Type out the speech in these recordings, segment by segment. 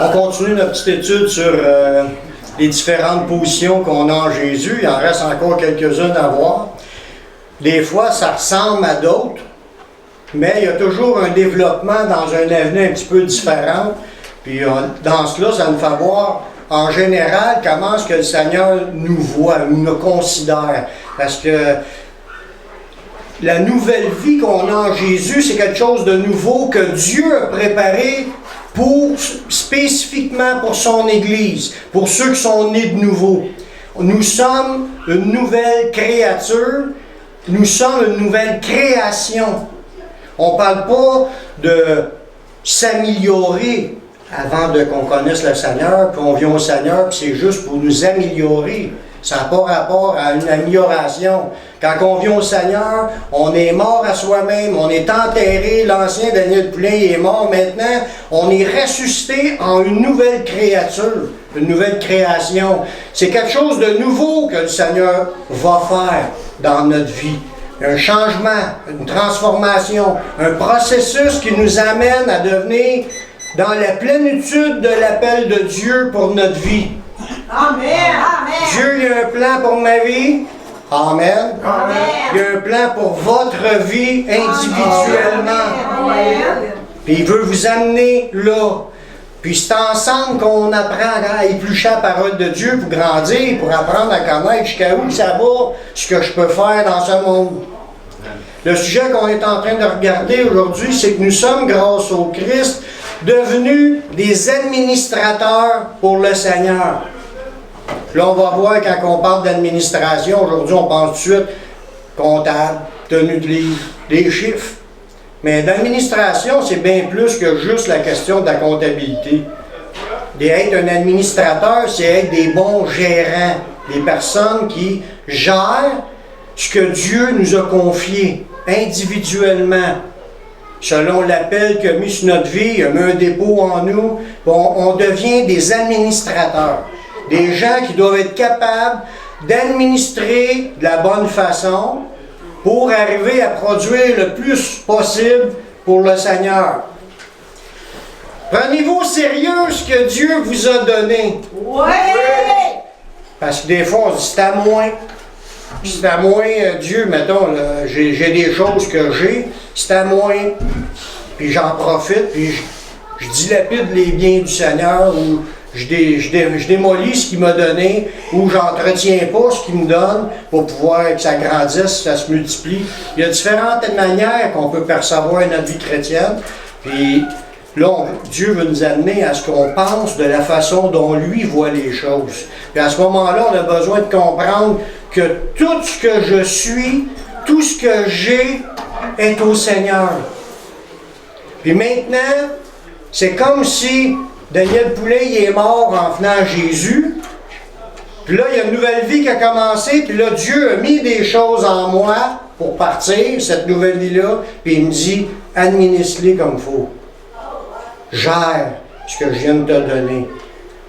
On continue notre petite étude sur les différentes positions qu'on a en Jésus. Il en reste encore quelques-unes à voir. Des fois, ça ressemble à d'autres, mais il y a toujours un développement dans un avenir un petit peu différent. Puis dans cela, ça nous fait voir, en général, comment est-ce que le Seigneur nous voit, nous considère. Parce que la nouvelle vie qu'on a en Jésus, c'est quelque chose de nouveau que Dieu a préparé spécifiquement pour son Église, pour ceux qui sont nés de nouveau. Nous sommes une nouvelle créature, nous sommes une nouvelle création. On ne parle pas de s'améliorer avant qu'on connaisse le Seigneur, puis on vient au Seigneur, puis c'est juste pour nous améliorer. Ça n'a pas rapport à une amélioration. Quand on vient au Seigneur, on est mort à soi-même, on est enterré, l'ancien Daniel Poulain est mort maintenant, on est ressuscité en une nouvelle créature, une nouvelle création. C'est quelque chose de nouveau que le Seigneur va faire dans notre vie. Un changement, une transformation, un processus qui nous amène à devenir dans la plénitude de l'appel de Dieu pour notre vie. Amen. Amen. Dieu, il y a un plan pour ma vie. Amen. Amen. Il y a un plan pour votre vie individuellement. Amen. Puis il veut vous amener là. Puis c'est ensemble qu'on apprend à éplucher la parole de Dieu pour grandir, pour apprendre à connaître jusqu'à où ça va, ce que je peux faire dans ce monde. Le sujet qu'on est en train de regarder aujourd'hui, c'est que nous sommes, grâce au Christ, devenus des administrateurs pour le Seigneur. Là, on va voir quand on parle d'administration, aujourd'hui, on pense tout de suite comptable, tenue de livre, des chiffres. Mais l'administration, c'est bien plus que juste la question de la comptabilité. D'être un administrateur, c'est être des bons gérants, des personnes qui gèrent ce que Dieu nous a confié individuellement. Selon l'appel qu'il a mis sur notre vie, il a mis un dépôt en nous, on devient des administrateurs. Des gens qui doivent être capables d'administrer de la bonne façon pour arriver à produire le plus possible pour le Seigneur. Prenez-vous au sérieux ce que Dieu vous a donné. Oui. Parce que des fois, on se dit, c'est à moi. C'est à moi, Dieu, mettons, là, j'ai des choses que j'ai, c'est à moi. Puis j'en profite, puis je dilapide les biens du Seigneur, ou je démolis ce qu'il m'a donné, ou j'entretiens pas ce qu'il me donne pour pouvoir que ça grandisse, ça se multiplie. Il y a différentes manières qu'on peut percevoir notre vie chrétienne. Puis là, Dieu veut nous amener à ce qu'on pense de la façon dont lui voit les choses. Puis à ce moment-là, on a besoin de comprendre que tout ce que je suis, tout ce que j'ai est au Seigneur. Puis maintenant, c'est comme si Daniel Poulain est mort en venant à Jésus. Puis là, il y a une nouvelle vie qui a commencé. Puis là, Dieu a mis des choses en moi pour partir, cette nouvelle vie-là. Puis il me dit, administre-les comme il faut. Gère ce que je viens de te donner.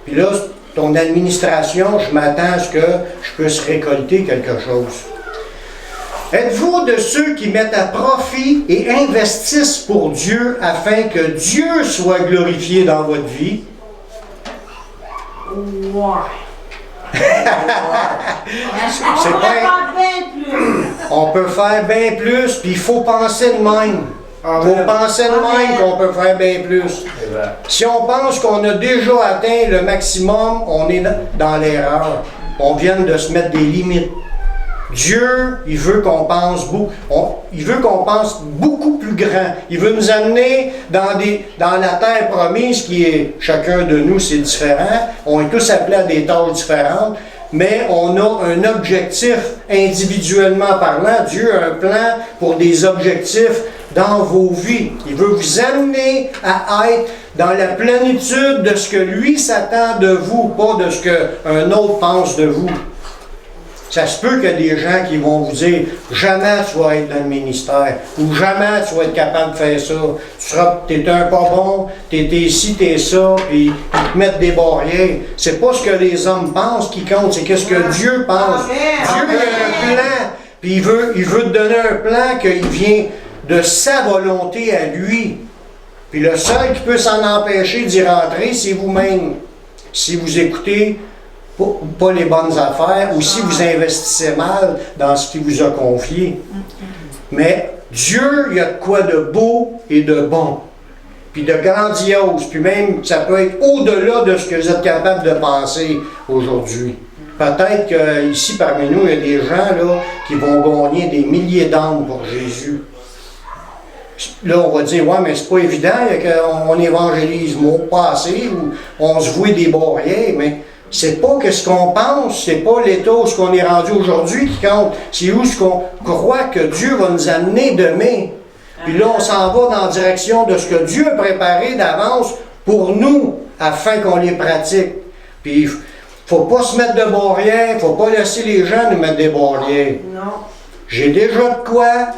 Puis là, ton administration, je m'attends à ce que je puisse récolter quelque chose. Êtes-vous de ceux qui mettent à profit et investissent pour Dieu afin que Dieu soit glorifié dans votre vie? Ouais. C'est pas... On peut faire bien plus, puis il faut penser de même. Il faut penser de même qu'on peut faire bien plus. Si on pense qu'on a déjà atteint le maximum, on est dans l'erreur. On vient de se mettre des limites. Dieu, il veut qu'on pense beaucoup plus grand. Il veut nous amener dans la terre promise qui est, chacun de nous, c'est différent. On est tous appelés à des tâches différentes, mais on a un objectif individuellement parlant. Dieu a un plan pour des objectifs dans vos vies. Il veut vous amener à être dans la plénitude de ce que lui s'attend de vous, pas de ce qu'un autre pense de vous. Ça se peut qu'il y ait des gens qui vont vous dire « Jamais tu vas être dans le ministère » ou « Jamais tu vas être capable de faire ça. Tu es un pas bon, tu es ici, tu es ça, puis ils te mettent des barrières. » C'est pas ce que les hommes pensent qui compte, c'est qu'est-ce que Dieu pense. Dieu a un plan, puis il veut te donner un plan qui vient de sa volonté à lui. Puis le seul qui peut s'en empêcher d'y rentrer, c'est vous-même. Si vous écoutez pas les bonnes affaires ou si vous investissez mal dans ce qu'il vous a confié. Mais Dieu, il y a de quoi de beau et de bon. Puis de grandiose. Puis même, ça peut être au-delà de ce que vous êtes capable de penser aujourd'hui. Peut-être qu'ici, parmi nous, il y a des gens là, qui vont gagner des milliers d'âmes pour Jésus. Là, on va dire, ouais, mais c'est pas évident qu'on évangélise pas assez ou on se voit des barrières, mais c'est pas que ce qu'on pense, c'est pas l'état où ce qu'on est rendu aujourd'hui qui compte, c'est où ce qu'on croit que Dieu va nous amener demain. Puis là, on s'en va dans la direction de ce que Dieu a préparé d'avance pour nous, afin qu'on les pratique. Puis, il ne faut pas se mettre de barrières, il ne faut pas laisser les gens nous mettre des barrières. Non. J'ai déjà de quoi.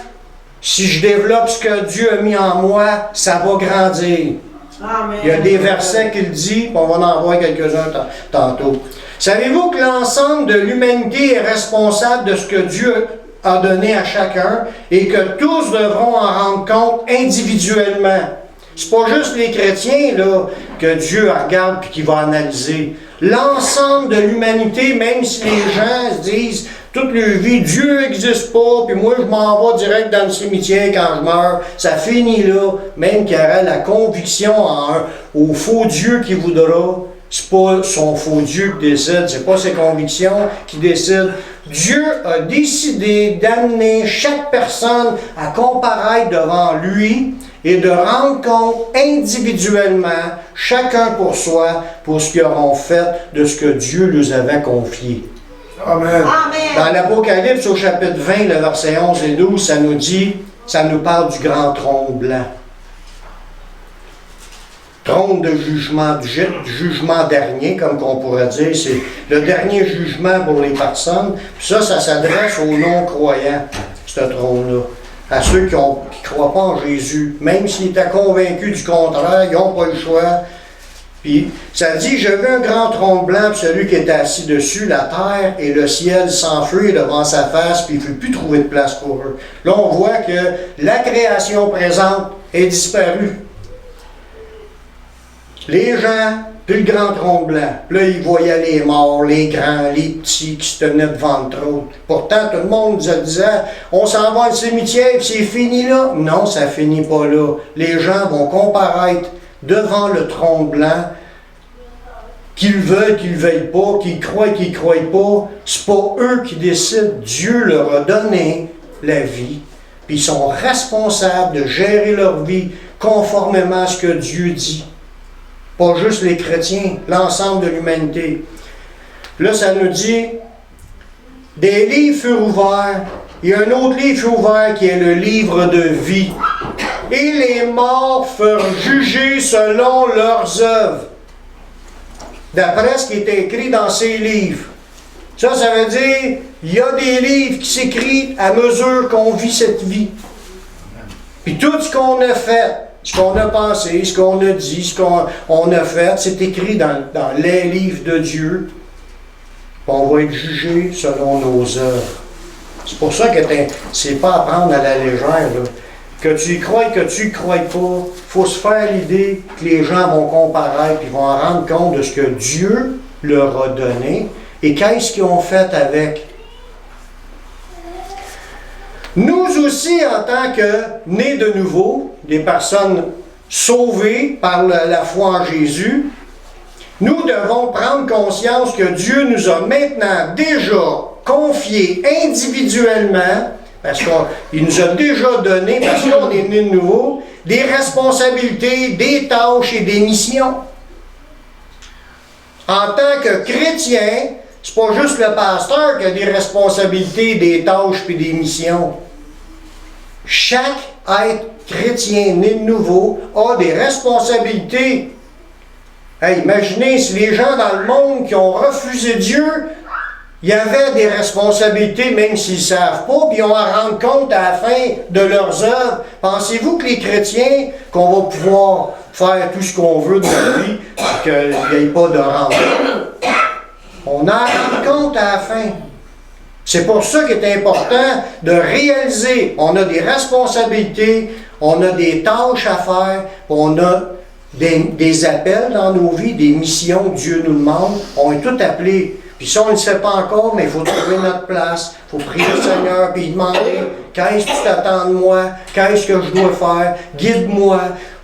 Si je développe ce que Dieu a mis en moi, ça va grandir. Amen. Il y a des versets qu'il dit, puis on va en voir quelques-uns tantôt. Savez-vous que l'ensemble de l'humanité est responsable de ce que Dieu a donné à chacun et que tous devront en rendre compte individuellement? C'est pas juste les chrétiens là, que Dieu regarde et qui va analyser. L'ensemble de l'humanité, même si les gens se disent toute leur vie, Dieu n'existe pas, puis moi je m'en vais direct dans le cimetière quand je meurs, ça finit là, même qu'il y aura la conviction au faux Dieu qui voudra. C'est pas son faux Dieu qui décide, c'est pas ses convictions qui décident. Dieu a décidé d'amener chaque personne à comparaître devant lui et de rendre compte individuellement, chacun pour soi, pour ce qu'ils auront fait de ce que Dieu leur avait confié. Amen. Dans l'Apocalypse, au chapitre 20, le verset 11 et 12, ça nous dit, ça nous parle du grand trône blanc. Trône de jugement, du jugement dernier, comme qu'on pourrait dire, c'est le dernier jugement pour les personnes. Puis ça s'adresse aux non-croyants, ce trône-là. À ceux qui ne croient pas en Jésus. Même s'ils étaient convaincus du contraire, ils n'ont pas le choix. Puis ça dit, je vis un grand trône blanc, puis celui qui était assis dessus, la terre et le ciel s'enfuient devant sa face, puis il ne peut plus trouver de place pour eux. Là, on voit que la création présente est disparue. Les gens, puis le grand trône blanc. Puis là, ils voyaient les morts, les grands, les petits qui se tenaient devant le trône. Pourtant, tout le monde disait, on s'en va au cimetière, puis c'est fini là. Non, ça ne finit pas là. Les gens vont comparaître devant le trône blanc, qu'ils veulent, qu'ils ne veuillent pas, qu'ils croient pas. C'est pas eux qui décident. Dieu leur a donné la vie, puis ils sont responsables de gérer leur vie conformément à ce que Dieu dit. Pas juste les chrétiens, l'ensemble de l'humanité. Là, ça nous dit, des livres furent ouverts. Il y a un autre livre fut ouvert qui est le livre de vie. Et les morts furent jugés selon leurs œuvres. D'après ce qui est écrit dans ces livres. Ça veut dire, il y a des livres qui s'écrivent à mesure qu'on vit cette vie. Puis tout ce qu'on a fait, ce qu'on a pensé, ce qu'on a dit, ce qu'on a fait, c'est écrit dans les livres de Dieu. On va être jugé selon nos œuvres. C'est pour ça que c'est pas à prendre à la légère. Là. Que tu y crois, que tu y crois pas, il faut se faire l'idée que les gens vont comparaître et vont en rendre compte de ce que Dieu leur a donné et qu'est-ce qu'ils ont fait avec. Nous aussi, en tant que nés de nouveau, des personnes sauvées par la foi en Jésus, nous devons prendre conscience que Dieu nous a maintenant déjà confié individuellement, parce qu'il nous a déjà donné, parce qu'on est nés de nouveau, des responsabilités, des tâches et des missions. En tant que chrétien, c'est pas juste le pasteur qui a des responsabilités, des tâches et des missions. Chaque être chrétien né de nouveau a des responsabilités. Hey, imaginez si les gens dans le monde qui ont refusé Dieu, il y avait des responsabilités même s'ils ne savent pas, puis ils ont à rendre compte à la fin de leurs œuvres. Pensez-vous que les chrétiens, qu'on va pouvoir faire tout ce qu'on veut de notre vie, qu'il n'y ait pas de rente? On a à rendre compte à la fin. C'est pour ça qu'il est important de réaliser, on a des responsabilités, on a des tâches à faire, on a des appels dans nos vies, des missions que Dieu nous demande. On est tous appelés. Puis ça, on ne le sait pas encore, mais il faut trouver notre place. Il faut prier le Seigneur, puis demander qu'est-ce que tu t'attends de moi, qu'est-ce que je dois faire, guide-moi.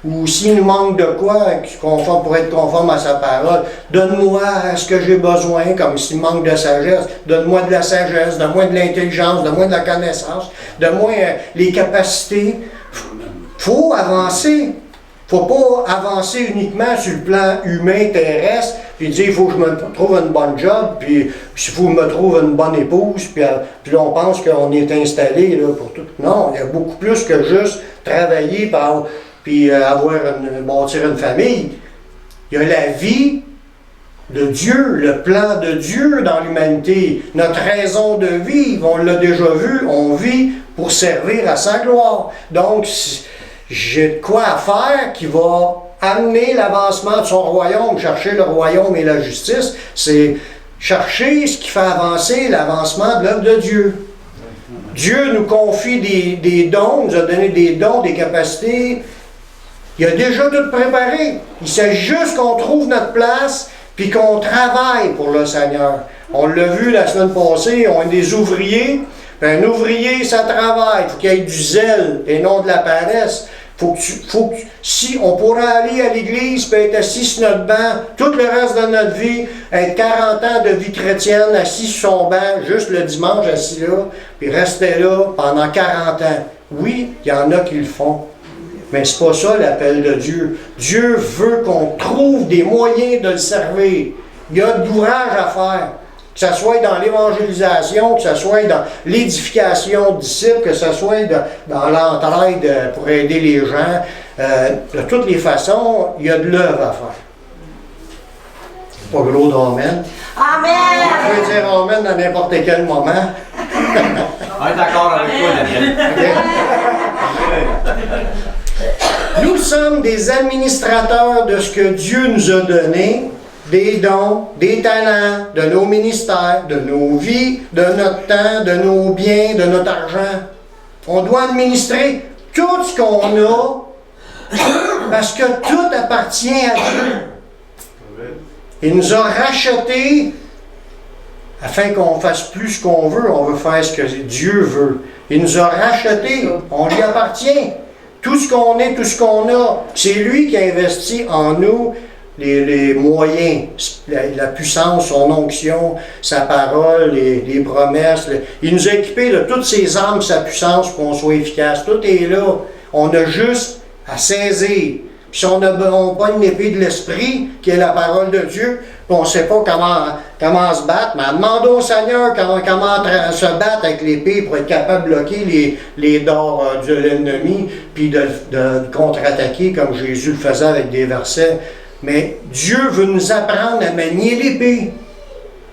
Ou s'il nous manque de quoi, pour être conforme à sa parole, donne-moi ce que j'ai besoin, comme s'il manque de sagesse, donne-moi de la sagesse, donne-moi de l'intelligence, donne-moi de la connaissance, donne-moi les capacités. Faut avancer. Faut pas avancer uniquement sur le plan humain, terrestre, puis dire il faut que je me trouve une bonne job, puis il faut que je me trouve une bonne épouse, puis on pense qu'on est installé là, pour tout. Non, il y a beaucoup plus que juste travailler puis bâtir une famille. Il y a la vie de Dieu, le plan de Dieu dans l'humanité, notre raison de vivre, on l'a déjà vu, on vit pour servir à sa gloire. Donc, j'ai de quoi à faire qui va amener l'avancement de son royaume, chercher le royaume et la justice, c'est chercher ce qui fait avancer l'avancement de l'œuvre de Dieu. Dieu nous confie des dons, nous a donné des dons, des capacités. Il a déjà tout préparé. Il s'agit juste qu'on trouve notre place puis qu'on travaille pour le Seigneur. On l'a vu la semaine passée, on est des ouvriers. Un ouvrier, ça travaille. Il faut qu'il y ait du zèle et non de la paresse. Si on pourrait aller à l'église et être assis sur notre banc tout le reste de notre vie, être 40 ans de vie chrétienne, assis sur son banc, juste le dimanche assis là, puis rester là pendant 40 ans. Oui, il y en a qui le font. Mais c'est pas ça l'appel de Dieu. Dieu veut qu'on trouve des moyens de le servir. Il y a de l'ouvrage à faire. Que ce soit dans l'évangélisation, que ce soit dans l'édification de disciples, que ce soit dans l'entraide pour aider les gens. De toutes les façons, il y a de l'œuvre à faire. Pas gros d'amen. Amen! Vous pouvez dire amen à n'importe quel moment. On est d'accord avec toi, Daniel. Nous sommes des administrateurs de ce que Dieu nous a donné, des dons, des talents, de nos ministères, de nos vies, de notre temps, de nos biens, de notre argent. On doit administrer tout ce qu'on a parce que tout appartient à Dieu. Il nous a rachetés afin qu'on fasse plus ce qu'on veut. On veut faire ce que Dieu veut. Il nous a rachetés. On lui appartient. Tout ce qu'on est, tout ce qu'on a, c'est lui qui a investi en nous les moyens, la puissance, son onction, sa parole, les promesses. Il nous a équipés de toutes ses armes, sa puissance pour qu'on soit efficace. Tout est là. On a juste à saisir. Puis si on n'a pas une épée de l'esprit, qui est la parole de Dieu, puis on ne sait pas comment se battre, mais demandons au Seigneur comment se battre avec l'épée pour être capable de bloquer les dards de l'ennemi, puis de contre-attaquer comme Jésus le faisait avec des versets. Mais Dieu veut nous apprendre à manier l'épée.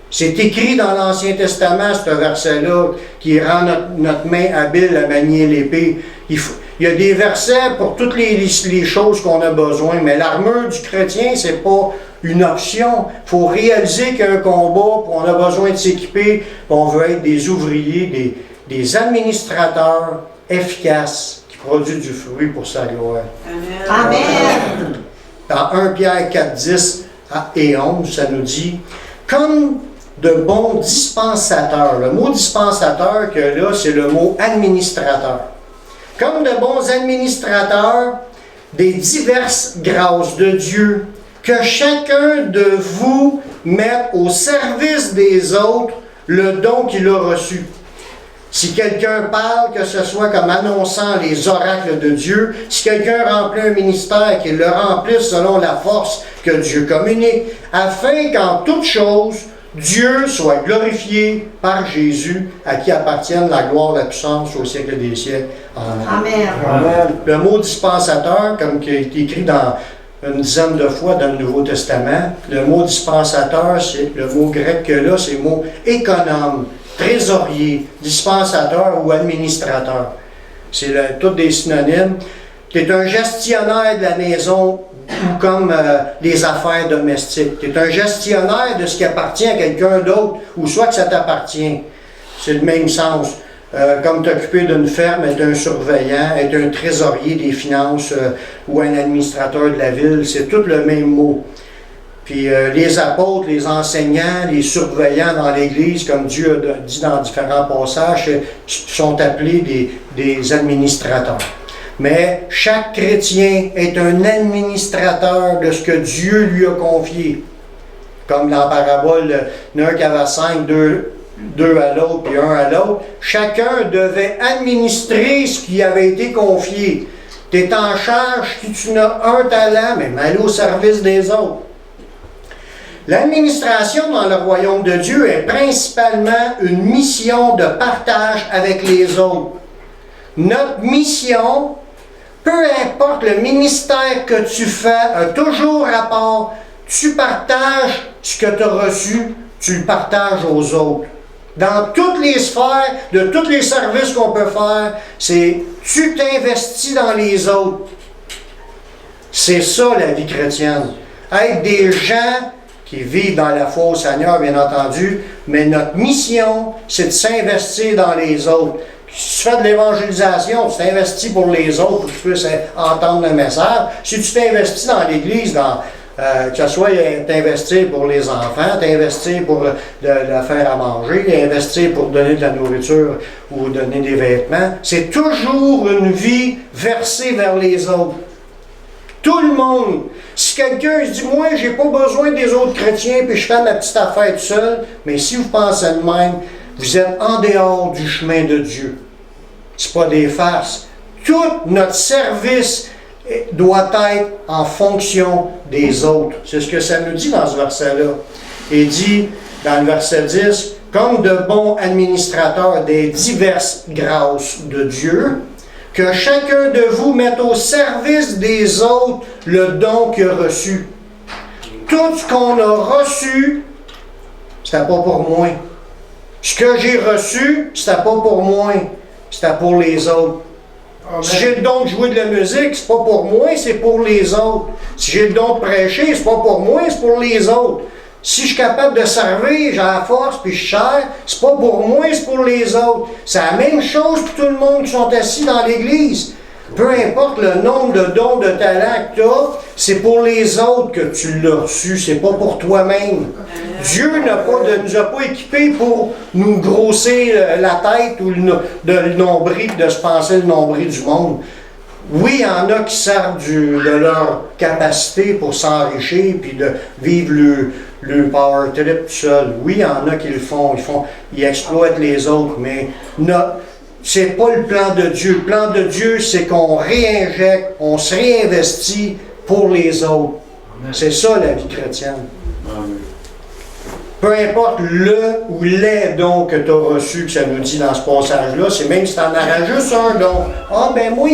C'est écrit dans l'Ancien Testament, ce verset-là, qui rend notre main habile à manier l'épée. Il y a des versets pour toutes les choses qu'on a besoin, mais l'armure du chrétien, c'est pas une option. Il faut réaliser qu'il y a un combat, puis on a besoin de s'équiper, puis on veut être des ouvriers, des administrateurs efficaces qui produisent du fruit pour sa gloire. Amen! Amen. Dans 1 Pierre 4, 10 et 11, ça nous dit « Comme de bons dispensateurs », le mot dispensateur que là, c'est le mot administrateur. « Comme de bons administrateurs des diverses grâces de Dieu, que chacun de vous mette au service des autres le don qu'il a reçu. » Si quelqu'un parle, que ce soit comme annonçant les oracles de Dieu, si quelqu'un remplit un ministère, qu'il le remplisse selon la force que Dieu communique, afin qu'en toute chose, Dieu soit glorifié par Jésus, à qui appartiennent la gloire et la puissance au siècle des siècles. Amen. Amen. Amen. Le mot dispensateur, comme qui a été écrit dans une dizaine de fois dans le Nouveau Testament, le mot dispensateur, c'est le mot grec que là, c'est le mot économe. Trésorier, dispensateur ou administrateur. C'est tous des synonymes. Tu es un gestionnaire de la maison ou comme les affaires domestiques. Tu es un gestionnaire de ce qui appartient à quelqu'un d'autre ou soit que ça t'appartient. c'est le même sens. Comme t'occuper d'une ferme, être un surveillant, être un trésorier des finances ou un administrateur de la ville, c'est tout le même mot. Puis les apôtres, les enseignants, les surveillants dans l'Église, comme Dieu a dit dans différents passages, sont appelés des administrateurs. Mais chaque chrétien est un administrateur de ce que Dieu lui a confié. Comme dans la parabole, l'un qui avait 5, deux à l'autre, puis un à l'autre. Chacun devait administrer ce qui avait été confié. Tu es en charge, si tu n'as un talent, mais aller au service des autres. L'administration dans le royaume de Dieu est principalement une mission de partage avec les autres. Notre mission, peu importe le ministère que tu fais, a toujours rapport. Tu partages ce que tu as reçu, tu le partages aux autres. Dans toutes les sphères, de tous les services qu'on peut faire, c'est tu t'investis dans les autres. C'est ça la vie chrétienne. Être des gens qui vivent dans la foi au Seigneur, bien entendu, mais notre mission, c'est de s'investir dans les autres. Si tu fais de l'évangélisation, tu t'investis pour les autres, pour que tu puisses entendre le message. Si tu t'investis dans l'Église, que ce soit t'investir pour les enfants, t'investir pour la faire à manger, investir pour donner de la nourriture ou donner des vêtements, c'est toujours une vie versée vers les autres. Tout le monde. Si quelqu'un se dit, moi, j'ai pas besoin des autres chrétiens, puis je fais ma petite affaire tout seul, mais si vous pensez de même, vous êtes en dehors du chemin de Dieu. C'est pas des farces. Tout notre service doit être en fonction des autres. C'est ce que ça nous dit dans ce verset-là. Il dit, dans le verset 10, comme de bons administrateurs des diverses grâces de Dieu, que chacun de vous mette au service des autres le don qu'il a reçu. Tout ce qu'on a reçu, c'était pas pour moi. Ce que j'ai reçu, c'était pas pour moi. C'était pour les autres. Amen. Si j'ai le don de jouer de la musique, c'est pas pour moi, c'est pour les autres. Si j'ai le don de prêcher, c'est pas pour moi, c'est pour les autres. Si je suis capable de servir, j'ai la force puis je sers, c'est pas pour moi, c'est pour les autres. C'est la même chose pour tout le monde qui sont assis dans l'Église. Peu importe le nombre de dons, de talents que tu as, c'est pour les autres que tu l'as reçu, c'est pas pour toi-même. Dieu nous a pas équipés pour nous grossir la tête ou le nombril, de se penser le nombril du monde. Oui, il y en a qui servent de leur capacité pour s'enrichir puis de vivre le power trip tout seul. Oui, il y en a qui le font. Ils exploitent les autres, mais c'est pas le plan de Dieu. Le plan de Dieu, c'est qu'on réinjecte, on se réinvestit pour les autres. Amen. C'est ça la vie chrétienne. Amen. Peu importe le ou les dons que tu as reçus, que ça nous dit dans ce passage-là, c'est même si tu en auras juste un don. Ah, ben moi,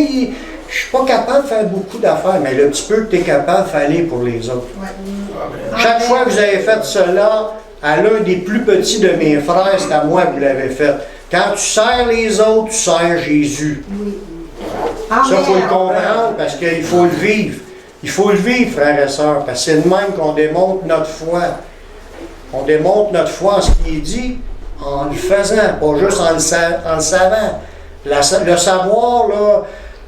je suis pas capable de faire beaucoup d'affaires, mais le petit peu que tu es capable, fallait pour les autres. Ouais. Chaque fois que vous avez fait cela à l'un des plus petits de mes frères, c'est à moi que vous l'avez fait. Quand tu sers les autres, tu sers Jésus. Oui. Ça, il faut le comprendre parce qu'il faut le vivre. Il faut le vivre, frères et sœurs, parce que c'est de même qu'on démontre notre foi. On démontre notre foi en ce qui est dit, en le faisant, pas juste en le savant. Le savoir, là,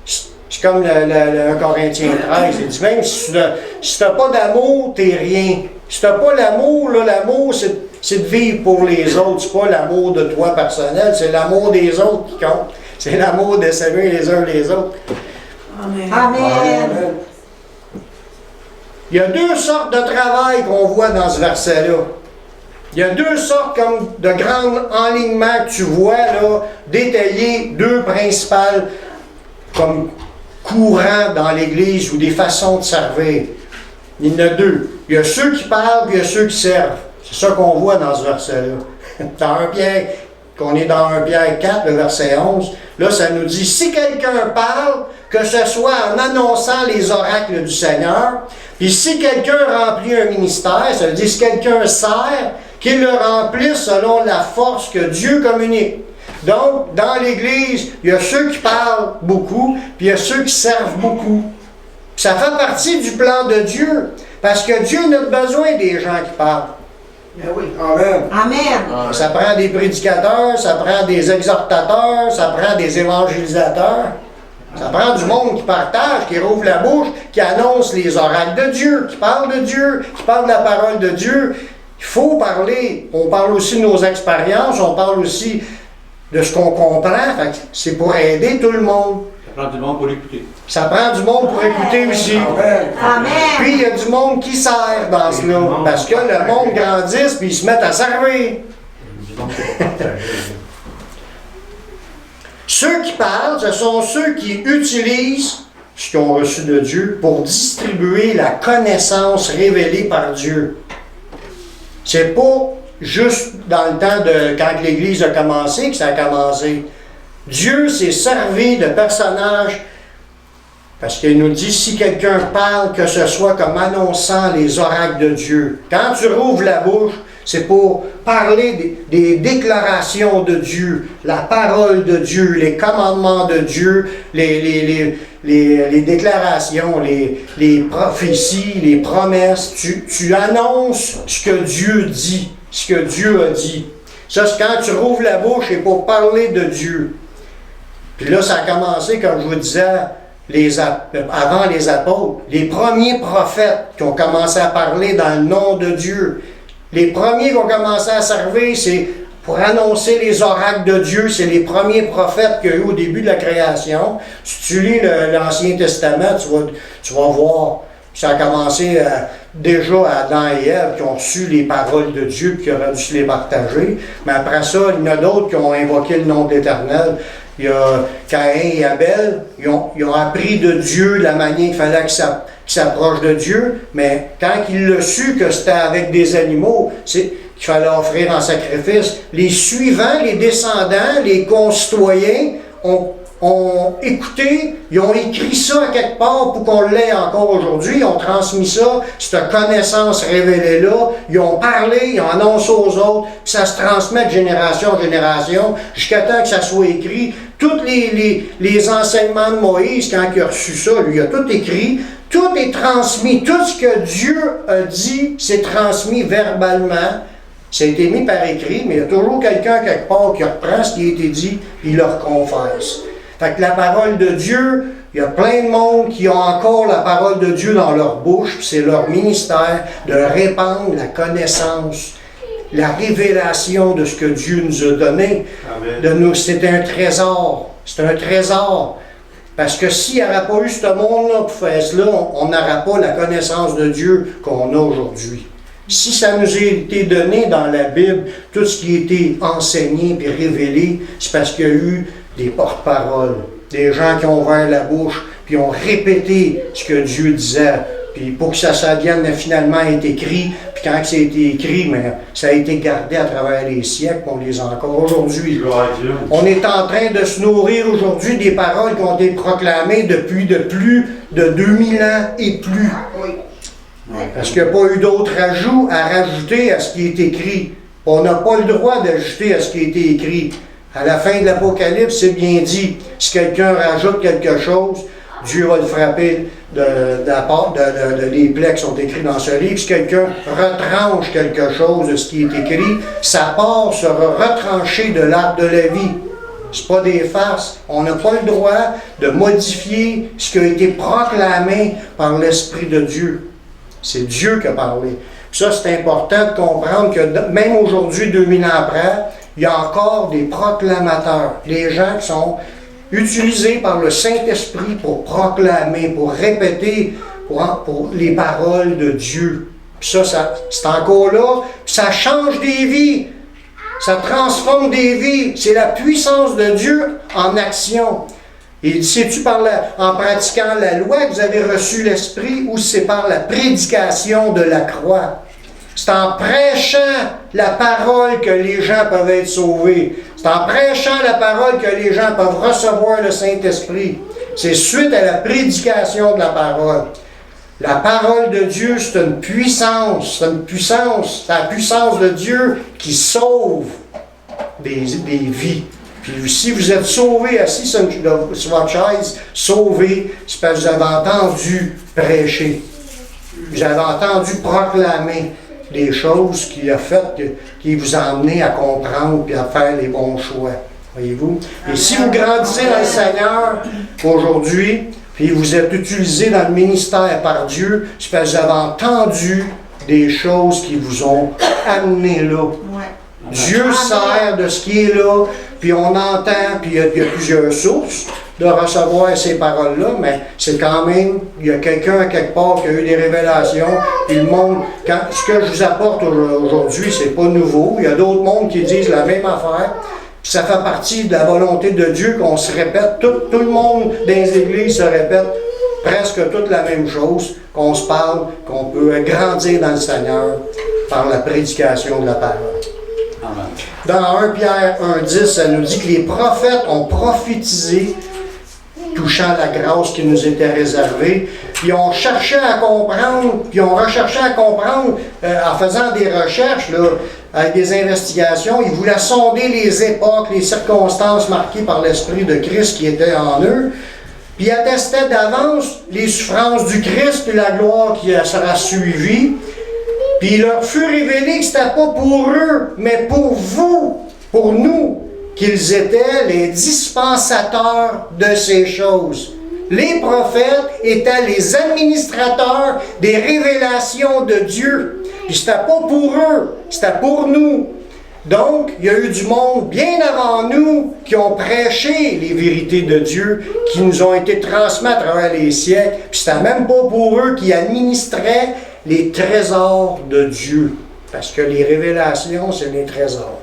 c'est comme le 1 Corinthiens 13. Il dit même si tu n'as pas d'amour, t'es rien. Si tu n'as pas l'amour, là, l'amour, c'est de vivre pour les autres. C'est pas l'amour de toi personnel, c'est l'amour des autres qui compte. C'est l'amour de s'aimer les uns les autres. Amen. Amen. Il y a deux sortes de travail qu'on voit dans ce verset-là. Il y a deux sortes comme de grands enlignements que tu vois là, détaillés, deux principales comme courants dans l'Église ou des façons de servir. Il y en a deux. Il y a ceux qui parlent et il y a ceux qui servent. C'est ça qu'on voit dans ce verset-là. Dans 1 Pierre, qu'on est dans 1 Pierre 4, le verset 11, là ça nous dit, si quelqu'un parle, que ce soit en annonçant les oracles du Seigneur, puis si quelqu'un remplit un ministère, ça veut dire si quelqu'un sert, qu'il le remplisse selon la force que Dieu communique. Donc, dans l'Église, il y a ceux qui parlent beaucoup, puis il y a ceux qui servent beaucoup. Ça fait partie du plan de Dieu, parce que Dieu n'a besoin des gens qui parlent. Amen. Amen. Ça prend des prédicateurs, ça prend des exhortateurs, ça prend des évangélisateurs. Ça prend du monde qui partage, qui rouvre la bouche, qui annonce les oracles de Dieu, qui parle de Dieu, qui parle de la parole de Dieu. Il faut parler. On parle aussi de nos expériences, on parle aussi de ce qu'on comprend. C'est pour aider tout le monde. Ça prend du monde pour l'écouter. Ça prend du monde pour écouter aussi. Amen. Puis il y a du monde qui sert dans cela. Parce que le monde grandisse puis ils se mettent à servir. Ceux qui parlent, ce sont ceux qui utilisent ce qu'ils ont reçu de Dieu pour distribuer la connaissance révélée par Dieu. C'est pas juste dans le temps de quand l'Église a commencé que ça a commencé. Dieu s'est servi de personnages parce qu'il nous dit si quelqu'un parle, que ce soit comme annonçant les oracles de Dieu. Quand tu rouvres la bouche, c'est pour parler des déclarations de Dieu, la parole de Dieu, les commandements de Dieu, les déclarations, les prophéties, les promesses. Tu annonces ce que Dieu dit, ce que Dieu a dit. Ça, c'est quand tu rouvres la bouche, c'est pour parler de Dieu. Puis là, ça a commencé, comme je vous disais, avant les apôtres, les premiers prophètes qui ont commencé à parler dans le nom de Dieu. Les premiers qui ont commencé à servir, c'est pour annoncer les oracles de Dieu. C'est les premiers prophètes qu'il y a eu au début de la création. Si tu lis l'Ancien Testament, tu vas voir. Ça a commencé déjà à Adam et Ève qui ont reçu les paroles de Dieu et qui auraient dû se les partager. Mais après ça, il y en a d'autres qui ont invoqué le nom de l'Éternel. Il y a Caïn et Abel, ils ont appris de Dieu la manière qu'il fallait qu'ils s'approchent de Dieu, mais quand ils l'ont su que c'était avec des animaux, qu'il fallait offrir en sacrifice, les suivants, les descendants, les concitoyens ont écouté, ils ont écrit ça à quelque part pour qu'on l'ait encore aujourd'hui, ils ont transmis ça, cette connaissance révélée-là, ils ont parlé, ils ont annoncé aux autres, puis ça se transmet de génération en génération, jusqu'à temps que ça soit écrit. Tous les enseignements de Moïse, quand il a reçu ça, lui, il a tout écrit, tout est transmis, tout ce que Dieu a dit, c'est transmis verbalement. Ça a été mis par écrit, mais il y a toujours quelqu'un quelque part qui reprend ce qui a été dit, puis il le reconfesse. Fait que la parole de Dieu, il y a plein de monde qui ont encore la parole de Dieu dans leur bouche, puis c'est leur ministère de répandre la connaissance, la révélation de ce que Dieu nous a donné. Amen. C'est un trésor. C'est un trésor. Parce que s'il n'y aurait pas eu ce monde-là pour faire cela, on n'aurait pas la connaissance de Dieu qu'on a aujourd'hui. Si ça nous a été donné dans la Bible, tout ce qui a été enseigné et révélé, c'est parce qu'il y a eu des porte-paroles, des gens qui ont ouvert la bouche, puis ont répété ce que Dieu disait. Puis pour que ça vienne finalement être écrit, puis quand ça a été écrit, mais ça a été gardé à travers les siècles, on les a encore aujourd'hui. On est en train de se nourrir aujourd'hui des paroles qui ont été proclamées depuis de plus de 2000 ans et plus. Parce qu'il n'y a pas eu d'autres ajouts à rajouter à ce qui est écrit. On n'a pas le droit d'ajouter à ce qui a été écrit. À la fin de l'Apocalypse, c'est bien dit. Si quelqu'un rajoute quelque chose, Dieu va le frapper de la part des plaies qui sont écrites dans ce livre. Si quelqu'un retranche quelque chose de ce qui est écrit, sa part sera retranchée de l'arbre de la vie. Ce n'est pas des farces. On n'a pas le droit de modifier ce qui a été proclamé par l'Esprit de Dieu. C'est Dieu qui a parlé. Puis ça, c'est important de comprendre que même aujourd'hui, 2000 ans après, il y a encore des proclamateurs, des gens qui sont utilisés par le Saint-Esprit pour proclamer, pour répéter pour les paroles de Dieu. Puis ça c'est encore là, ça change des vies, ça transforme des vies. C'est la puissance de Dieu en action. Et c'est-tu en pratiquant la loi que vous avez reçu l'Esprit ou c'est par la prédication de la croix? C'est en prêchant la parole que les gens peuvent être sauvés. C'est en prêchant la parole que les gens peuvent recevoir le Saint-Esprit. C'est suite à la prédication de la parole. La parole de Dieu, c'est une puissance. C'est une puissance. C'est la puissance de Dieu qui sauve des vies. Puis si vous êtes sauvés, assis sur votre chaise, sauvés, c'est parce que vous avez entendu prêcher. Vous avez entendu proclamer. des choses qu'il a faites, qui vous a amené à comprendre et à faire les bons choix. Voyez-vous? Et si vous grandissez dans le Seigneur aujourd'hui, puis vous êtes utilisé dans le ministère par Dieu, c'est parce que vous avez entendu des choses qui vous ont amené là. Dieu sert de ce qui est là, puis on entend, puis il y a plusieurs sources de recevoir ces paroles-là, mais c'est quand même, il y a quelqu'un à quelque part qui a eu des révélations, puis le monde, ce que je vous apporte aujourd'hui, c'est pas nouveau, il y a d'autres mondes qui disent la même affaire, puis ça fait partie de la volonté de Dieu qu'on se répète, tout le monde dans les églises se répète presque toute la même chose, qu'on se parle, qu'on peut grandir dans le Seigneur par la prédication de la parole. Dans 1 Pierre 1,10, ça nous dit que les prophètes ont prophétisé touchant la grâce qui nous était réservée. Ils ont cherché à comprendre, puis ont recherché à comprendre en faisant des recherches, là, avec des investigations. Ils voulaient sonder les époques, les circonstances marquées par l'Esprit de Christ qui était en eux. Puis ils attestaient d'avance les souffrances du Christ et la gloire qui sera suivie. Puis il leur fut révélé que ce n'était pas pour eux, mais pour vous, pour nous, qu'ils étaient les dispensateurs de ces choses. Les prophètes étaient les administrateurs des révélations de Dieu. Puis ce n'était pas pour eux, c'était pour nous. Donc, il y a eu du monde bien avant nous qui ont prêché les vérités de Dieu, qui nous ont été transmises à travers les siècles. Puis c'était même pas pour eux qui administraient les trésors de Dieu. Parce que les révélations, c'est les trésors.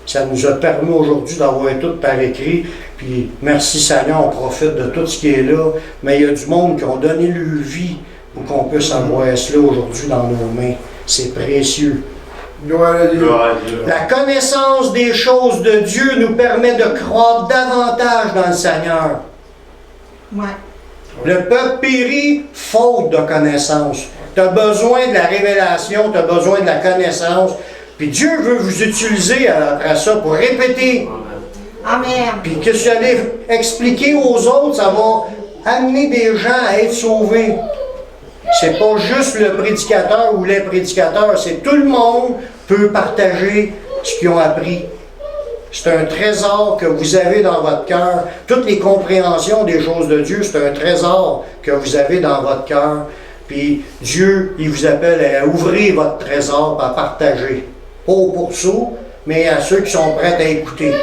Ça nous a permis aujourd'hui d'avoir tout par écrit. Puis merci Seigneur, on profite de tout ce qui est là. Mais il y a du monde qui ont donné leur vie pour qu'on puisse avoir cela aujourd'hui dans nos mains. C'est précieux. Gloire à Dieu. La connaissance des choses de Dieu nous permet de croître davantage dans le Seigneur. Le peuple périt faute de connaissance. Tu as besoin de la révélation, tu as besoin de la connaissance. Puis Dieu veut vous utiliser après ça pour répéter. Amen. Puis que vous allez expliquer aux autres, ça va amener des gens à être sauvés. C'est pas juste le prédicateur ou les prédicateurs, c'est tout le monde peut partager ce qu'ils ont appris. C'est un trésor que vous avez dans votre cœur. Toutes les compréhensions des choses de Dieu, c'est un trésor que vous avez dans votre cœur. Puis Dieu, il vous appelle à ouvrir votre trésor, à partager. Pas aux pourceaux, mais à ceux qui sont prêts à écouter.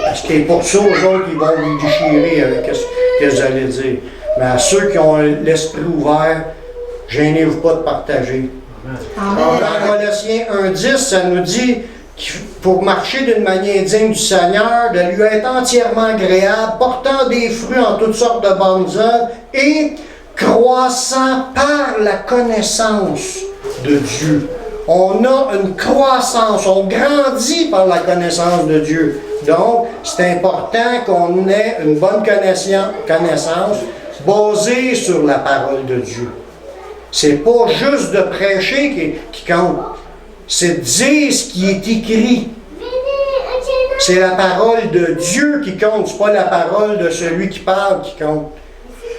Parce que les pourceaux, eux autres, ils vont vous déchirer avec ce que vous allez dire. Mais à ceux qui ont l'esprit ouvert, gênez-vous pas de partager. Dans Colossiens 1,10, ça nous dit pour marcher d'une manière digne du Seigneur, de lui être entièrement agréable, portant des fruits en toutes sortes de bonnes œuvres et croissant par la connaissance de Dieu. On a une croissance, on grandit par la connaissance de Dieu. Donc, c'est important qu'on ait une bonne connaissance basée sur la parole de Dieu. C'est pas juste de prêcher qui compte, c'est de dire ce qui est écrit. C'est la parole de Dieu qui compte, c'est pas la parole de celui qui parle qui compte.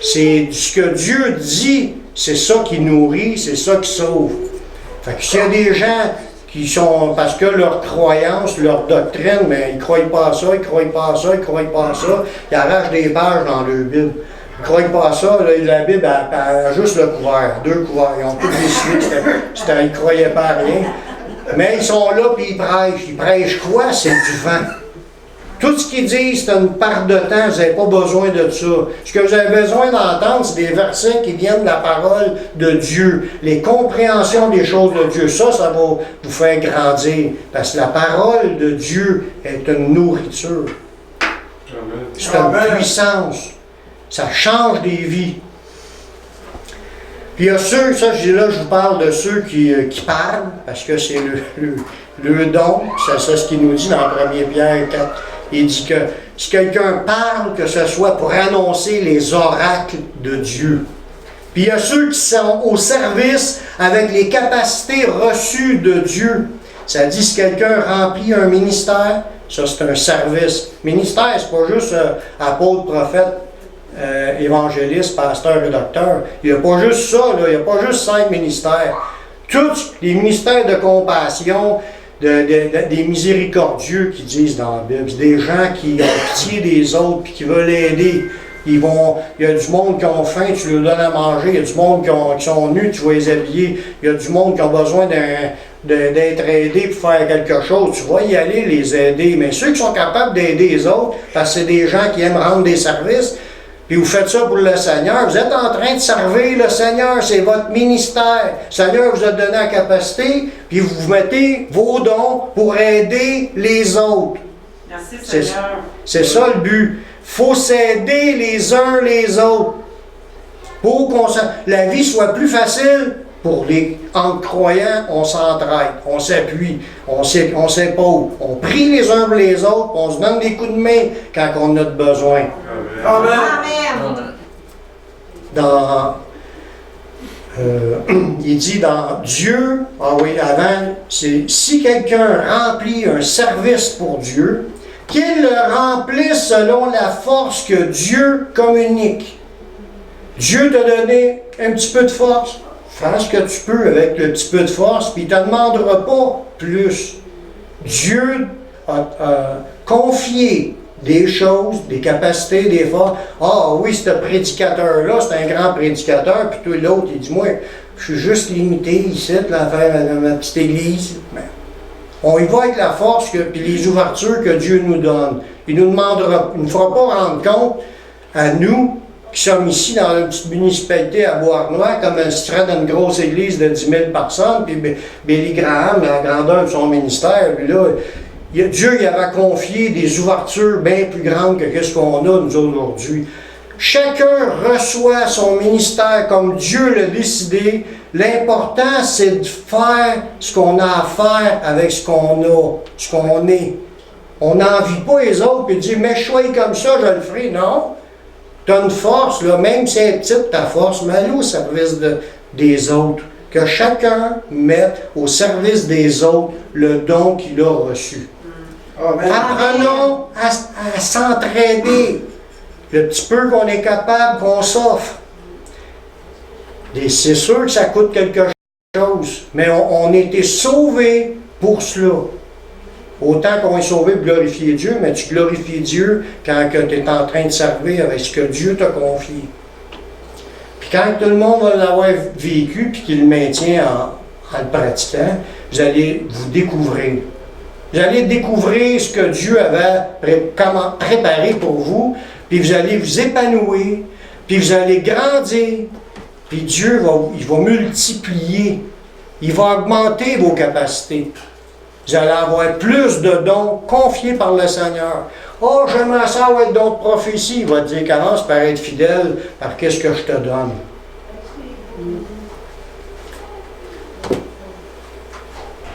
C'est ce que Dieu dit, c'est ça qui nourrit, c'est ça qui sauve. Fait que s'il y a des gens qui sont, parce que leur croyance, leur doctrine, mais ils ne croient pas à ça, ils ne croient pas à ça, ils ne croient pas à ça, ils arrachent des pages dans leur Bible. Ils ne croient pas à ça, là, la Bible elle a juste le couvert, 2 couverts, ils ont tous décidé ils ne croyaient pas à rien. Mais ils sont là puis ils prêchent. Ils prêchent quoi? C'est du vent. Tout ce qu'ils disent, c'est une part de temps, vous n'avez pas besoin de ça. Ce que vous avez besoin d'entendre, c'est des versets qui viennent de la parole de Dieu. Les compréhensions des choses de Dieu. Ça va vous faire grandir. Parce que la parole de Dieu est une nourriture. C'est une puissance. Ça change des vies. Puis il y a ceux, ça je dis là, je vous parle de ceux qui parlent, parce que c'est le don. C'est ce qu'il nous dit dans 1 Pierre 4. Il dit que si quelqu'un parle, que ce soit pour annoncer les oracles de Dieu. Puis il y a ceux qui sont au service avec les capacités reçues de Dieu. Ça dit si quelqu'un remplit un ministère, ça c'est un service. Ministère, c'est pas juste apôtre, prophète, évangéliste, pasteur et docteur. Il n'y a pas juste ça, là. Il n'y a pas juste 5 ministères. Tous les ministères de compassion, des miséricordieux qui disent dans la Bible, c'est des gens qui ont pitié des autres et qui veulent aider. Il y a du monde qui ont faim, tu leur donnes à manger. Il y a du monde qui sont nus, tu vas les habiller. Il y a du monde qui a besoin d'être aidé pour faire quelque chose. Tu vas y aller les aider. Mais ceux qui sont capables d'aider les autres, parce que c'est des gens qui aiment rendre des services, puis vous faites ça pour le Seigneur, vous êtes en train de servir le Seigneur, c'est votre ministère. Le Seigneur vous a donné la capacité, puis vous mettez vos dons pour aider les autres. Merci Seigneur. C'est ça le but. Il faut s'aider les uns les autres pour que la vie soit plus facile. Entre croyants, on s'entraide, on s'appuie, on s'épaule, on prie les uns pour les autres, on se donne des coups de main quand on a besoin. Amen. Il dit dans Dieu, c'est si quelqu'un remplit un service pour Dieu, qu'il le remplisse selon la force que Dieu communique. Dieu t'a donné un petit peu de force. Fais ce que tu peux avec le petit peu de force, puis il ne te demandera pas plus. Dieu a confié des choses, des capacités, des forces. Ah oui, ce prédicateur-là, c'est un grand prédicateur, puis tout l'autre, il dit, moi, je suis juste limité ici, là, à faire ma petite église. Mais on y va avec la force, puis les ouvertures que Dieu nous donne. Il nous demandera, il ne fera pas rendre compte à nous, qui sommes ici dans une petite municipalité à Beauharnois, comme un serait dans une grosse église de 10 000 personnes, puis Billy Graham, la grandeur de son ministère, puis là, Dieu il avait confié des ouvertures bien plus grandes que ce qu'on a nous aujourd'hui. Chacun reçoit son ministère comme Dieu l'a décidé. L'important, c'est de faire ce qu'on a à faire avec ce qu'on a, ce qu'on est. On n'envie pas les autres et dire, mais je suis comme ça, je le ferai. Non. Tu as une force, là, même si elle est petite, ta force, mets-la au service des autres. Que chacun mette au service des autres le don qu'il a reçu. Amen. Apprenons à s'entraider. Le petit peu qu'on est capable, qu'on s'offre. C'est sûr que ça coûte quelque chose, mais on a été sauvés pour cela. Autant qu'on est sauvé pour glorifier Dieu, mais tu glorifies Dieu quand tu es en train de servir avec ce que Dieu t'a confié. Puis quand tout le monde va l'avoir vécu puis qu'il le maintient en le pratiquant, vous allez vous découvrir. Vous allez découvrir ce que Dieu avait préparé pour vous, puis vous allez vous épanouir, puis vous allez grandir, puis Dieu va multiplier, il va augmenter vos capacités. Vous allez avoir plus de dons confiés par le Seigneur. Oh, j'aimerais ça avoir d'autres prophéties. Il va te dire, commence par être fidèle par qu'est-ce que je te donne.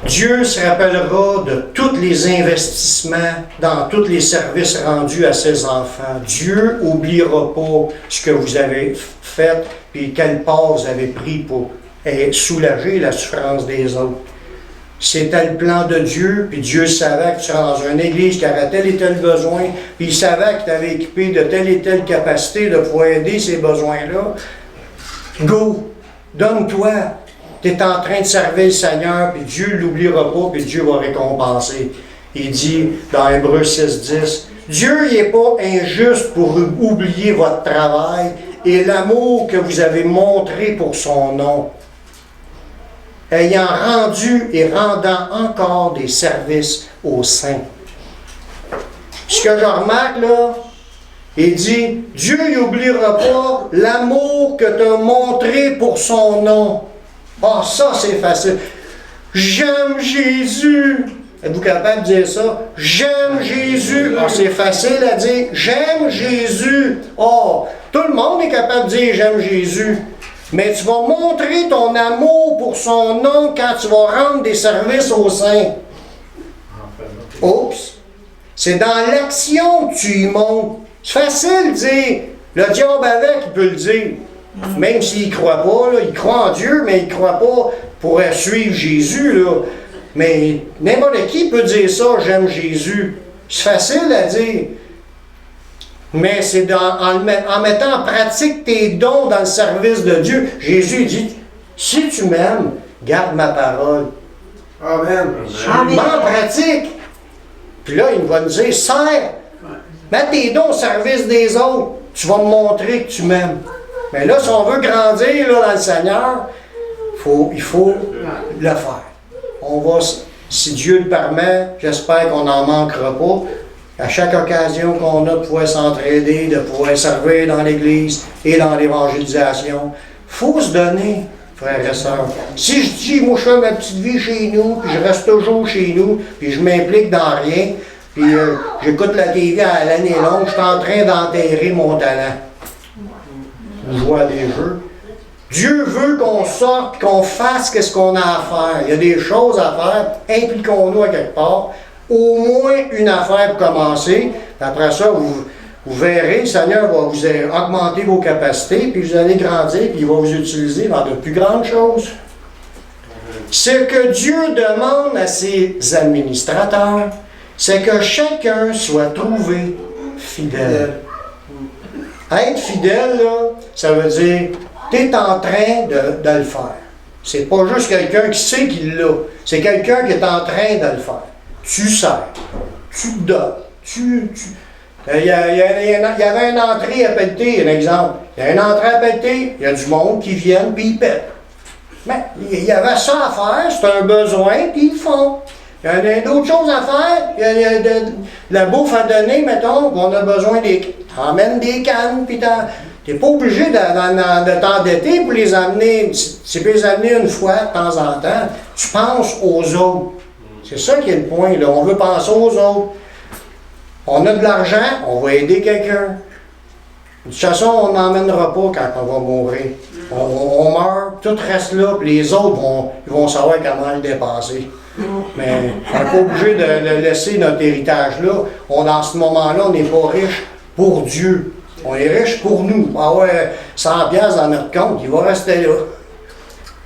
Dieu se rappellera de tous les investissements dans tous les services rendus à ses enfants. Dieu n'oubliera pas ce que vous avez fait et quelle part vous avez pris pour soulager la souffrance des autres. C'était le plan de Dieu, puis Dieu savait que tu serais dans une église qui aurait tel et tel besoin, puis il savait que tu avais équipé de telle et telle capacité de pouvoir aider ces besoins-là. Go! Donne-toi! Tu es en train de servir le Seigneur, puis Dieu ne l'oubliera pas, puis Dieu va récompenser. Il dit dans Hébreux 6:10, Dieu n'est pas injuste pour oublier votre travail et l'amour que vous avez montré pour son nom, ayant rendu et rendant encore des services aux saints. Ce que je remarque là, il dit, Dieu n'oubliera pas l'amour que tu as montré pour son nom. Ah, ça c'est facile. J'aime Jésus. Êtes-vous capable de dire ça? J'aime Jésus. Ah, c'est facile à dire. J'aime Jésus. Oh, tout le monde est capable de dire j'aime Jésus. Mais tu vas montrer ton amour pour son nom quand tu vas rendre des services aux saints. Oups! C'est dans l'action que tu y montes. C'est facile de dire. Le diable avec, il peut le dire. Même s'il ne croit pas, là, il croit en Dieu, mais il ne croit pas pour suivre Jésus. Là. Mais n'importe qui peut dire ça, j'aime Jésus. C'est facile à dire. Mais c'est en mettant en pratique tes dons dans le service de Dieu. Jésus dit, si tu m'aimes, garde ma parole. Amen. Amen. Mets en pratique. Puis là, il va nous dire, sers, mets tes dons au service des autres. Tu vas me montrer que tu m'aimes. Mais là, si on veut grandir là, dans le Seigneur, il faut le faire. On va, si Dieu le permet, j'espère qu'on n'en manquera pas. À chaque occasion qu'on a de pouvoir s'entraider, de pouvoir servir dans l'Église et dans l'évangélisation, il faut se donner, frères et sœurs. Si je dis, moi je fais ma petite vie chez nous, puis je reste toujours chez nous, puis je m'implique dans rien, puis j'écoute la TV à l'année longue, je suis en train d'enterrer mon talent. Je joue à des jeux. Dieu veut qu'on sorte, qu'on fasse ce qu'on a à faire. Il y a des choses à faire, impliquons-nous à quelque part. Au moins une affaire pour commencer. Après ça, vous verrez, le Seigneur va vous augmenter vos capacités, puis vous allez grandir, puis il va vous utiliser dans de plus grandes choses. Ce que Dieu demande à ses administrateurs, c'est que chacun soit trouvé fidèle. Être fidèle, là, ça veut dire, tu es en train de le faire. C'est pas juste quelqu'un qui sait qu'il l'a, c'est quelqu'un qui est en train de le faire. Tu sers, tu te donnes, il y avait une entrée à pelleter, un exemple. Il y a une entrée à pelleter, il y a du monde qui vient, puis ils pètent. Mais il y avait ça à faire, c'est un besoin, puis ils le font. Il y a d'autres choses à faire, il y a de la bouffe à donner, mettons, qu'on a besoin des... T'emmènes des cannes, puis t'es pas obligé de t'endetter pour les amener. Tu peux les amener une fois de temps en temps. Tu penses aux autres. C'est ça qui est le point, là. On veut penser aux autres. On a de l'argent, on va aider quelqu'un. De toute façon, on n'emmènera pas quand on va mourir. On meurt, tout reste là, puis les autres vont savoir comment le dépenser. Mais on n'est pas obligé de laisser notre héritage là. Dans ce moment-là, on n'est pas riche pour Dieu. On est riche pour nous. Ah ouais, 100 piastres dans notre compte, il va rester là.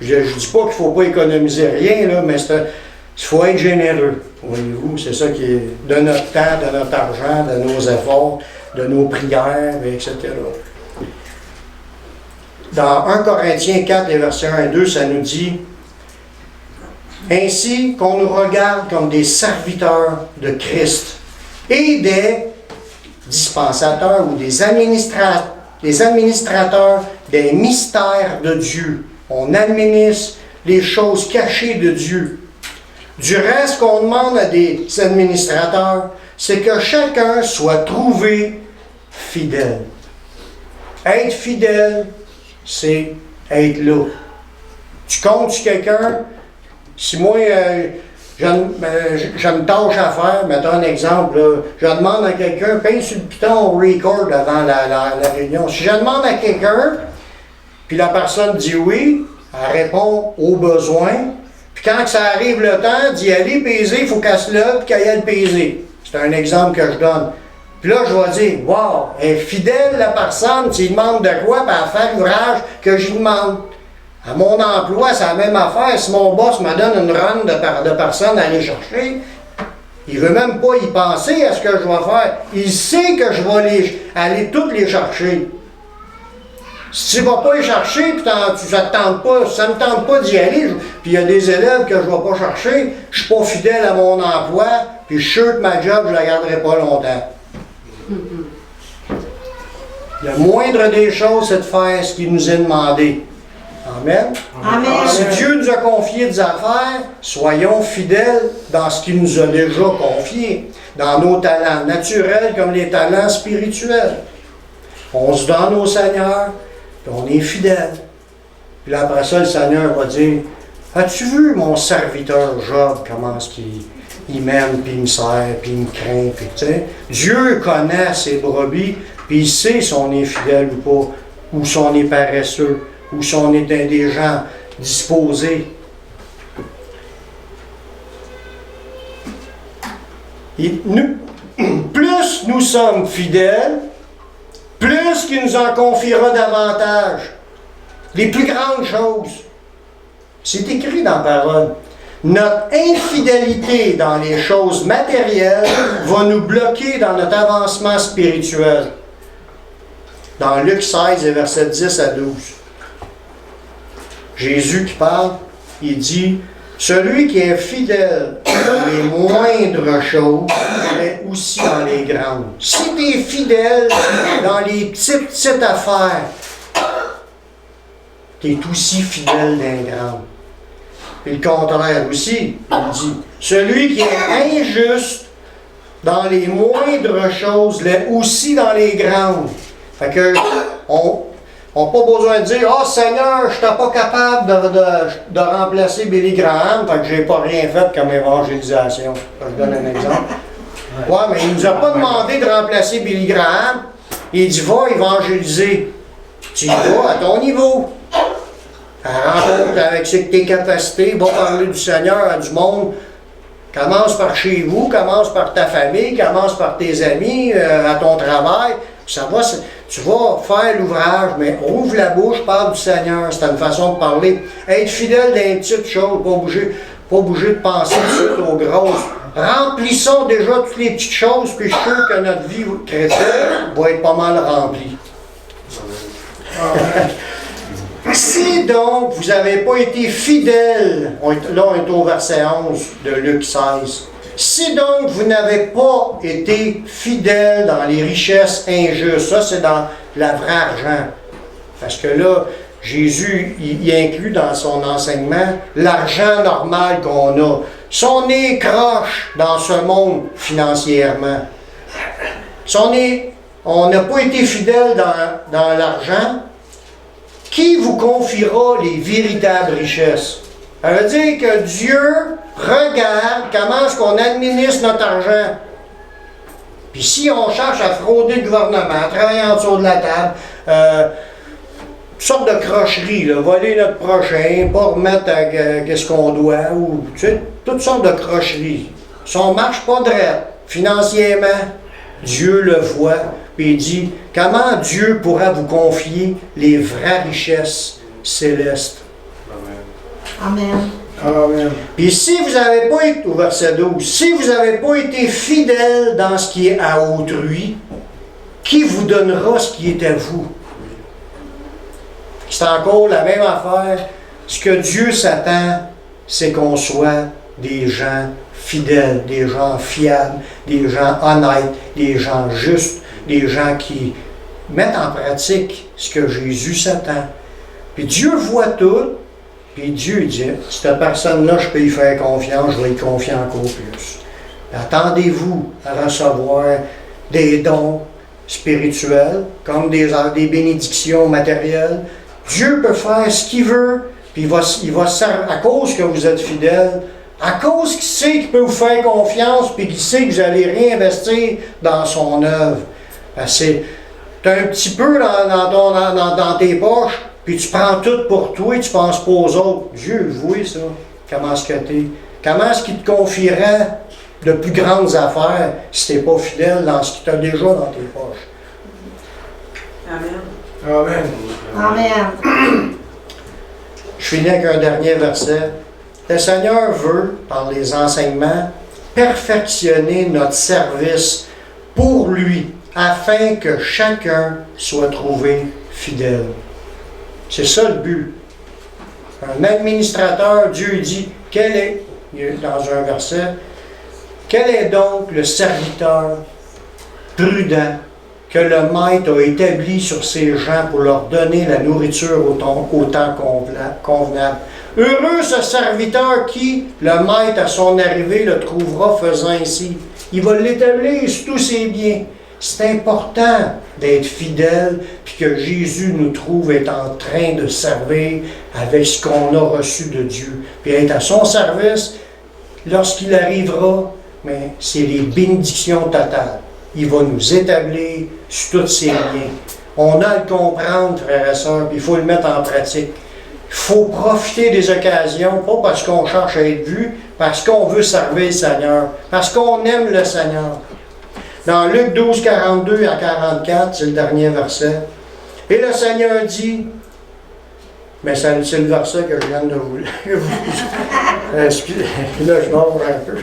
Je ne dis pas qu'il ne faut pas économiser rien, là, mais il faut être généreux. Voyez-vous, c'est ça qui est de notre temps, de notre argent, de nos efforts, de nos prières, etc. Dans 1 Corinthiens 4, les versets 1 et 2, ça nous dit « Ainsi qu'on nous regarde comme des serviteurs de Christ et des dispensateurs ou des administrateurs des mystères de Dieu. » On administre les choses cachées de Dieu. Du reste, qu'on demande à des administrateurs, c'est que chacun soit trouvé fidèle. Être fidèle, c'est être là. Tu comptes sur quelqu'un. Si moi, j'ai une tâche à faire, mettons un exemple, là, je demande à quelqu'un, paye sur le piton record avant la réunion. Si je demande à quelqu'un, puis la personne dit oui, elle répond aux besoins, puis quand ça arrive le temps d'y aller peser, il faut qu'elle se lève et qu'elle aille peser. C'est un exemple que je donne. Puis là, je vais dire, wow, elle est fidèle la personne, s'il demande de quoi, puis elle fait l'ouvrage que j'y demande. À mon emploi, c'est la même affaire. Si mon boss me donne une run de personnes à aller chercher, il ne veut même pas y penser à ce que je vais faire. Il sait que je vais aller toutes les chercher. Si tu ne vas pas les chercher, puis ça ne me tente pas d'y aller, puis il y a des élèves que je ne vais pas chercher, je ne suis pas fidèle à mon emploi, puis je suis sûr que ma job, je ne la garderai pas longtemps. Le moindre des choses, c'est de faire ce qui nous est demandé. Amen. Amen. Si Dieu nous a confié des affaires, soyons fidèles dans ce qu'il nous a déjà confié, dans nos talents naturels comme les talents spirituels. On se donne au Seigneur, puis on est fidèle. Puis après ça, le Seigneur va dire, « As-tu vu mon serviteur Job, comment est-ce qu'il m'aime, puis il me sert, puis il me craint, puis tu sais. Dieu connaît ses brebis, puis il sait si on est fidèle ou pas, ou si on est paresseux, ou si on est des gens disposés. » Plus nous sommes fidèles, plus qu'il nous en confiera davantage. Les plus grandes choses. C'est écrit dans la parole. Notre infidélité dans les choses matérielles va nous bloquer dans notre avancement spirituel. Dans Luc 16, versets 10 à 12. Jésus qui parle, il dit, celui qui est fidèle dans les moindres choses est aussi dans les grandes. Si tu es fidèle dans les petites affaires, tu es aussi fidèle dans les grandes. Et le contraire aussi, il dit, celui qui est injuste dans les moindres choses l'est aussi dans les grandes. Fait que, on n'a pas besoin de dire « Ah, Seigneur, je n'étais pas capable de remplacer Billy Graham, fait que j'ai pas rien fait comme évangélisation. » Je donne un exemple. Ouais, mais il ne nous a pas demandé de remplacer Billy Graham. Il dit « Va évangéliser. » Tu y vas à ton niveau. Rencontre avec tes capacités, va parler du Seigneur à du monde. Commence par chez vous, commence par ta famille, commence par tes amis, à ton travail. Ça va, tu vas faire l'ouvrage, mais ouvre la bouche, parle du Seigneur. C'est une façon de parler. Être fidèle dans les petites choses, pas bouger de penser tout de suite aux grosses. Remplissons déjà toutes les petites choses, puis je suis sûr que notre vie chrétienne va être pas mal remplie. Si donc vous n'avez pas été fidèle, là on est au verset 11 de Luc 16. Si donc vous n'avez pas été fidèle dans les richesses injustes, ça c'est dans la vraie argent. Parce que là, Jésus, il inclut dans son enseignement l'argent normal qu'on a. Si on est croche dans ce monde financièrement, si on n'a pas été fidèle dans l'argent, qui vous confiera les véritables richesses? Ça veut dire que Dieu regarde comment est-ce qu'on administre notre argent. Puis si on cherche à frauder le gouvernement, à travailler en dessous de la table, toutes sortes de crocheries, là, voler notre prochain, pas remettre qu'est-ce qu'on doit, ou tu sais, toutes sortes de crocheries. Si on ne marche pas droit, financièrement, Dieu le voit, puis il dit, comment Dieu pourra vous confier les vraies richesses célestes? Amen. Amen. Puis si vous n'avez pas été, au verset 12, si vous n'avez pas été fidèle dans ce qui est à autrui, qui vous donnera ce qui est à vous? C'est encore la même affaire. Ce que Dieu s'attend, c'est qu'on soit des gens fidèles, des gens fiables, des gens honnêtes, des gens justes, des gens qui mettent en pratique ce que Jésus s'attend. Puis Dieu voit tout, puis Dieu dit, cette personne-là, je peux y faire confiance, je vais y confier encore plus. Attendez-vous à recevoir des dons spirituels, comme des bénédictions matérielles. Dieu peut faire ce qu'il veut, puis il va servir, à cause que vous êtes fidèles, à cause qu'il sait qu'il peut vous faire confiance, puis qu'il sait que vous allez réinvestir dans son œuvre. C'est un petit peu dans tes poches, puis tu prends tout pour toi et tu ne penses pas aux autres. Dieu, voyez ça, comment est-ce que t'es. Comment est-ce qu'il te confierait de plus grandes affaires si tu n'es pas fidèle dans ce qu'il t'a déjà dans tes poches? Amen. Amen. Amen. Je finis avec un dernier verset. Le Seigneur veut, par les enseignements, perfectionner notre service pour lui, afin que chacun soit trouvé fidèle. C'est ça le but. Un administrateur, Dieu dit, dans un verset, quel est donc le serviteur prudent que le maître a établi sur ses gens pour leur donner la nourriture au temps convenable. Heureux ce serviteur qui, le maître à son arrivée, le trouvera faisant ainsi. Il va l'établir sur tous ses biens. C'est important d'être fidèle, puis que Jésus nous trouve être en train de servir avec ce qu'on a reçu de Dieu. Puis être à son service, lorsqu'il arrivera, mais c'est les bénédictions totales. Il va nous établir sur tous ses biens. On a à le comprendre, frères et sœurs, puis il faut le mettre en pratique. Il faut profiter des occasions, pas parce qu'on cherche à être vu, parce qu'on veut servir le Seigneur, parce qu'on aime le Seigneur. Dans Luc 12, 42 à 44, c'est le dernier verset. Et le Seigneur dit, mais c'est le verset que je viens de vous excusez, là je m'ouvre un peu.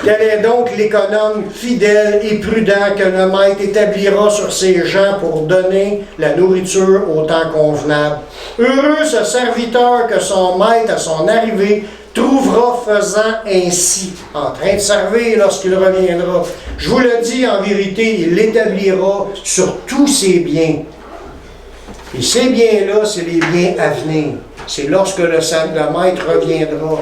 Quel est donc l'économe fidèle et prudent que le maître établira sur ses gens pour donner la nourriture au temps convenable? Heureux ce serviteur que son maître à son arrivée trouvera faisant ainsi, en train de servir lorsqu'il reviendra. Je vous le dis en vérité, il l'établira sur tous ses biens. Et ces biens-là, c'est les biens à venir. C'est lorsque le maître reviendra.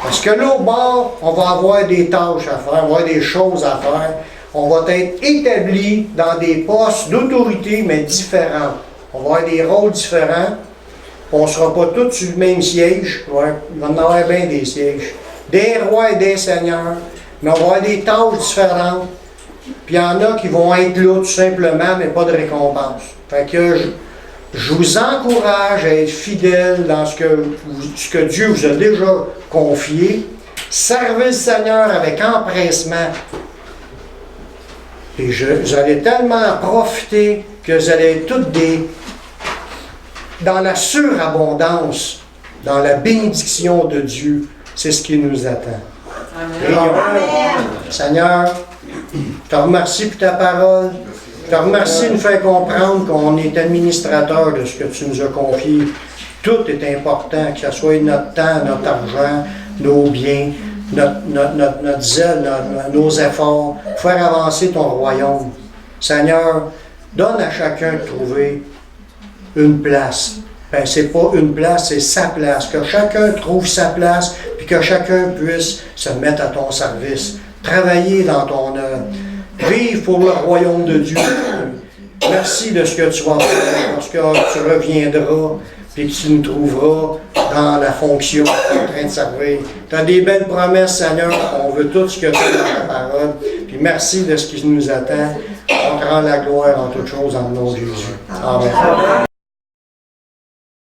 Parce que là, au bord, on va avoir des tâches à faire, on va avoir des choses à faire. On va être établi dans des postes d'autorité, mais différents. On va avoir des rôles différents. On ne sera pas tous sur le même siège. Ouais, il va y en avoir bien des sièges. Des rois et des seigneurs. Mais on va avoir des tâches différentes. Puis il y en a qui vont être là tout simplement, mais pas de récompense. Fait que je vous encourage à être fidèle dans ce que Dieu vous a déjà confié. Servez le Seigneur avec empressement. Et vous allez tellement profiter que vous allez être toutes dans la surabondance, dans la bénédiction de Dieu. C'est ce qui nous attend. Prions. Seigneur, je te remercie pour ta parole. Je te remercie de nous faire comprendre qu'on est administrateur de ce que tu nous as confié. Tout est important, que ce soit notre temps, notre argent, nos biens, notre zèle, nos efforts, pour faire avancer ton royaume. Seigneur, donne à chacun de trouver une place. Ben, c'est pas une place, c'est sa place. Que chacun trouve sa place, puis que chacun puisse se mettre à ton service. Travailler dans ton œuvre. Vive pour le royaume de Dieu. Merci de ce que tu vas faire lorsque tu reviendras et que tu nous trouveras dans la fonction en train de servir. Tu as des belles promesses, Seigneur. On veut tout ce que tu as dans ta parole. Puis merci de ce qui nous attend. On te rend la gloire en toutes choses en nom de Jésus. Amen.